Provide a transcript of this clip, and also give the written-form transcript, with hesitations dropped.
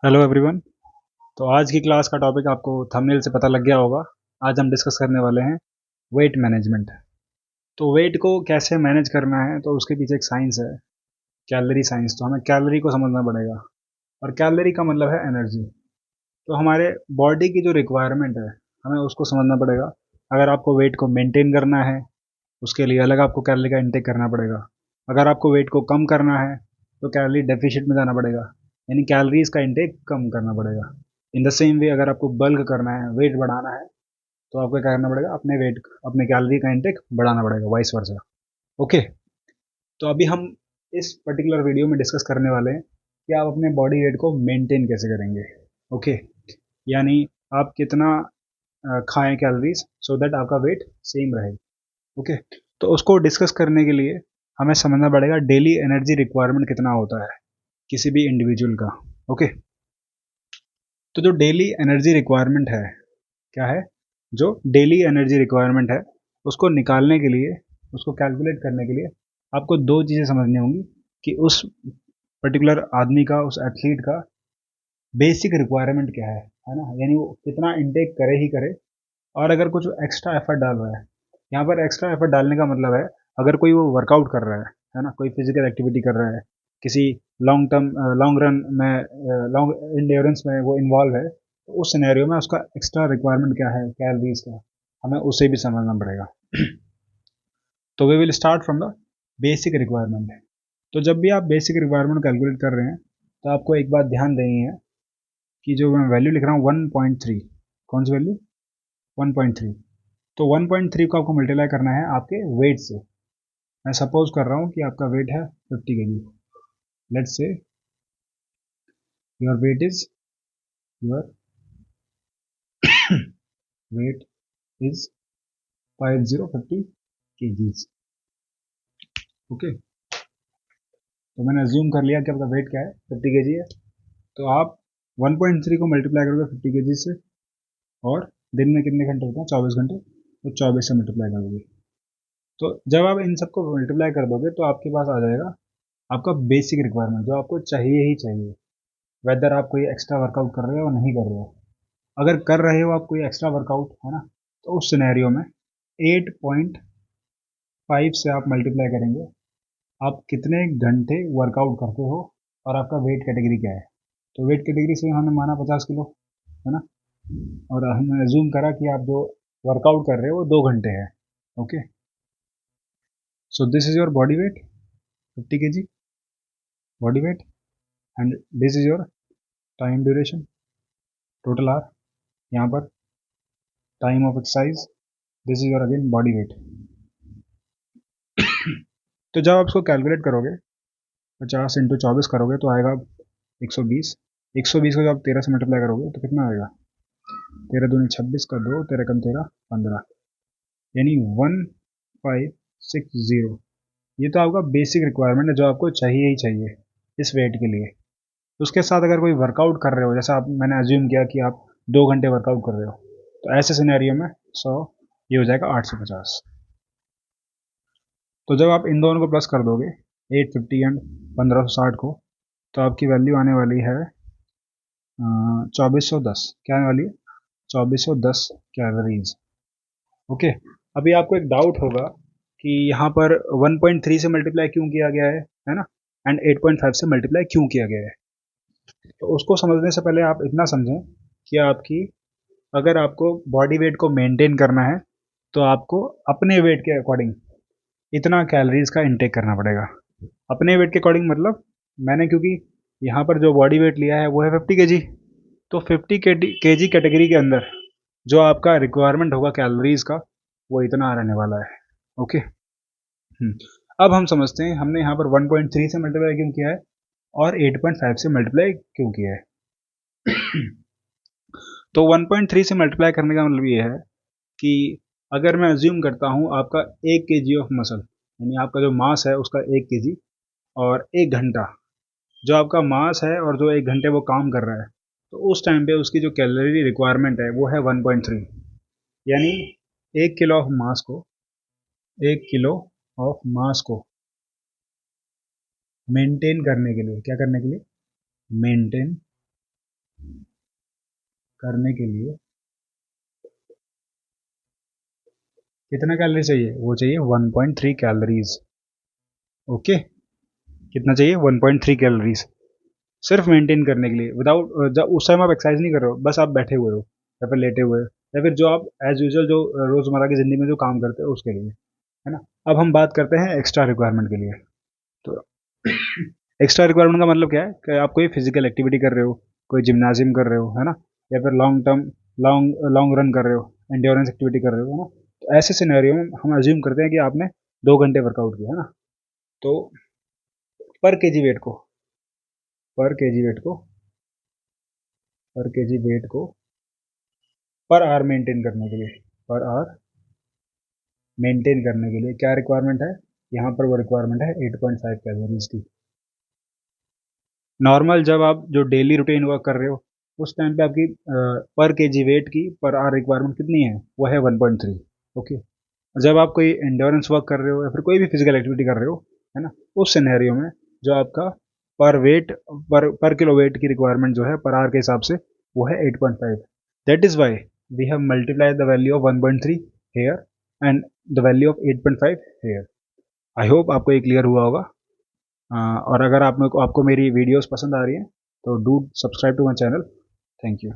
Hello everyone. तो आज की क्लास का टॉपिक आपको थंबनेल से पता लग गया होगा। आज हम डिस्कस करने वाले हैं वेट मैनेजमेंट। तो वेट को कैसे मैनेज करना है, तो उसके पीछे एक साइंस है, कैलोरी साइंस। तो हमें कैलोरी को समझना पड़ेगा, और कैलोरी का मतलब है एनर्जी। तो हमारे बॉडी की जो रिक्वायरमेंट है, हमें उसको समझना पड़ेगा। अगर आपको वेट को मेंटेन करना है, उसके लिए अलग आपको कैलोरी का इंटेक करना पड़ेगा। अगर आपको वेट को कम करना है, तो कैलोरी डेफिशिट में जाना पड़ेगा, यानी कैलोरीज का इंटेक कम करना पड़ेगा। इन द सेम वे, अगर आपको बल्क करना है, वेट बढ़ाना है, तो आपको क्या करना पड़ेगा, अपने कैलोरी का इंटेक बढ़ाना पड़ेगा, वाइस वर्सा। ओके। तो अभी हम इस पर्टिकुलर वीडियो में डिस्कस करने वाले हैं कि आप अपने बॉडी वेट को मेंटेन कैसे करेंगे। ओके। यानी आप कितना खाएं कैलोरीज, सो दैट आपका वेट सेम रहे। ओके। तो उसको डिस्कस करने के लिए हमें समझना पड़ेगा डेली एनर्जी रिक्वायरमेंट कितना होता है किसी भी इंडिविजुअल का। ओके। तो जो डेली एनर्जी रिक्वायरमेंट है, क्या है, जो डेली एनर्जी रिक्वायरमेंट है, उसको निकालने के लिए, उसको कैलकुलेट करने के लिए आपको दो चीज़ें समझनी होंगी कि उस पर्टिकुलर आदमी का, उस एथलीट का बेसिक रिक्वायरमेंट क्या है ना, यानी वो कितना इनटेक करे ही करे, और अगर कुछ एक्स्ट्रा एफर्ट डाल रहा है। यहाँ पर एक्स्ट्रा एफर्ट डालने का मतलब है, अगर कोई वो वर्कआउट कर रहा है ना, कोई फिजिकल एक्टिविटी कर रहा है, किसी लॉन्ग रन में, लॉन्ग इंड्योरेंस में वो इन्वॉल्व है, तो उस सिनेरियो में उसका एक्स्ट्रा रिक्वायरमेंट क्या है कैलोरीज का, हमें उसे भी समझना पड़ेगा। तो we will start from the basic requirement. तो जब भी आप बेसिक रिक्वायरमेंट कैलकुलेट कर रहे हैं, तो आपको एक बात ध्यान देनी है कि जो मैं वैल्यू लिख रहा हूँ 1.3, कौन सी वैल्यू, 1.3। तो 1.3 को आपको मल्टीप्लाई करना है आपके वेट से। मैं सपोज कर रहा हूँ कि आपका वेट है 50 kg। Let's say your weight is your weight is 50 okay. तो मैंने अज्यूम कर लिया कि आपका वेट क्या है, 50 kg है। तो आप 1.3 को मल्टीप्लाई करोगे 50 kg से, और दिन में कितने घंटे होते हैं, 24 घंटे, तो 24 से मल्टीप्लाई करोगे। तो जब आप इन सबको मल्टीप्लाई कर दोगे, तो आपके पास आ जाएगा आपका बेसिक रिक्वायरमेंट, जो आपको चाहिए ही चाहिए, वेदर आप कोई एक्स्ट्रा वर्कआउट कर रहे हो नहीं कर रहे हो। अगर कर रहे हो आप कोई एक्स्ट्रा वर्कआउट, है ना, तो उस सिनेरियो में 8.5 से आप मल्टीप्लाई करेंगे, आप कितने घंटे वर्कआउट करते हो, और आपका वेट कैटेगरी क्या है। तो वेट कैटेगरी से हमने माना 50 किलो, है ना, और हमने अज्यूम करा कि आप जो वर्कआउट कर रहे हो वो 2 घंटे है। Okay. So this is your body weight, 50 kg body weight, and this is your time duration, total R, यहाँ पर time of exercise, this is your again body weight. तो जब आप इसको कैलकुलेट करोगे, 50 × 24 करोगे, तो आएगा 120। 120 को जब आप 13 से मल्टीप्लाई करोगे, तो कितना आएगा, 13 दूनी 26 का 2, 13 कम 13 15, यानी 1560। ये तो आपका बेसिक रिक्वायरमेंट है, जो आपको चाहिए ही चाहिए इस वेट के लिए। उसके साथ अगर कोई वर्कआउट कर रहे हो, जैसा आप, मैंने अज्यूम किया कि आप 2 घंटे वर्कआउट कर रहे हो, तो ऐसे सिनेरियो में 100, ये हो जाएगा 850। तो जब आप इन दोनों को प्लस कर दोगे, 850 एंड 1560 को, तो आपकी वैल्यू आने वाली है 2410। क्या आने वाली है, 2410 कैलोरीज। ओके। अभी आपको एक डाउट होगा कि यहाँ पर 1.3 से मल्टीप्लाई क्यों किया गया है ना, एंड 8.5 से मल्टीप्लाई क्यों किया गया है। तो उसको समझने से पहले आप इतना समझें कि आपकी, अगर आपको बॉडी वेट को मेंटेन करना है, तो आपको अपने वेट के अकॉर्डिंग इतना कैलोरीज का इंटेक करना पड़ेगा। अपने वेट के अकॉर्डिंग मतलब, मैंने क्योंकि यहाँ पर जो बॉडी वेट लिया है वो है 50 kg, तो 50 kg कैटेगरी के अंदर जो आपका रिक्वायरमेंट होगा कैलोरीज का, वो इतना रहने वाला है। ओके। अब हम समझते हैं हमने यहाँ पर 1.3 से मल्टीप्लाई क्यों किया है, और 8.5 से मल्टीप्लाई क्यों किया है। तो 1.3 से मल्टीप्लाई करने का मतलब ये है कि अगर मैं अज्यूम करता हूँ आपका 1 kg ऑफ मसल, यानी आपका जो मास है उसका 1 kg, और 1 घंटा जो आपका मास है, और जो 1 घंटे वो काम कर रहा है, तो उस टाइम पे उसकी जो कैलोरी रिक्वायरमेंट है वो है 1.3। यानी 1 किलो ऑफ मास को, 1 किलो ऑफ मास को मेंटेन करने के लिए, क्या करने के लिए, मेंटेन करने के लिए कितना कैलोरी चाहिए? वो चाहिए 1.3 कैलोरीज। ओके, कितना चाहिए? 1.3 कैलोरीज, सिर्फ मेंटेन करने के लिए, विदाउट, जब उस टाइम आप एक्सरसाइज नहीं कर रहे हो, बस आप बैठे हुए हो या फिर लेटे हुए हो, या फिर जो आप एज यूजल जो रोजमर्रा की जिंदगी में जो काम करते हो उसके लिए, है ना। अब हम बात करते हैं एक्स्ट्रा रिक्वायरमेंट के लिए। तो एक्स्ट्रा रिक्वायरमेंट का मतलब क्या है कि आप कोई फिजिकल एक्टिविटी कर रहे हो, कोई जिम्नाजियम कर रहे हो, है ना, या फिर लॉन्ग टर्म लॉन्ग रन कर रहे हो, एंड्योरेंस एक्टिविटी कर रहे हो, है ना। तो ऐसे सिनेरियो में हम अज्यूम करते हैं कि आपने 2 घंटे वर्कआउट किया, है ना। तो पर केजी वेट को पर केजी वेट को पर केजी वेट को पर आवर मेंटेन करने के लिए, पर आवर मेंटेन करने के लिए क्या रिक्वायरमेंट है? यहाँ पर वो रिक्वायरमेंट है 8.5 कैलोरीज की। नॉर्मल जब आप जो डेली रूटीन वर्क कर रहे हो उस टाइम पे आपकी पर केजी वेट की पर आवर रिक्वायरमेंट कितनी है? वो है 1.3। ओके, जब आप कोई एंड्योरेंस वर्क कर रहे हो या फिर कोई भी फिजिकल एक्टिविटी कर रहे हो, है ना, उस सिनेरियो में जो आपका पर किलो वेट की रिक्वायरमेंट जो है पर आवर के हिसाब से वो है 8.5। That is why we have multiply the value of 1.3 here and the value of 8.5 here. I hope आपको ये क्लियर हुआ होगा। और अगर आपको मेरी वीडियोस पसंद आ रही हैं तो do subscribe to my channel. Thank you.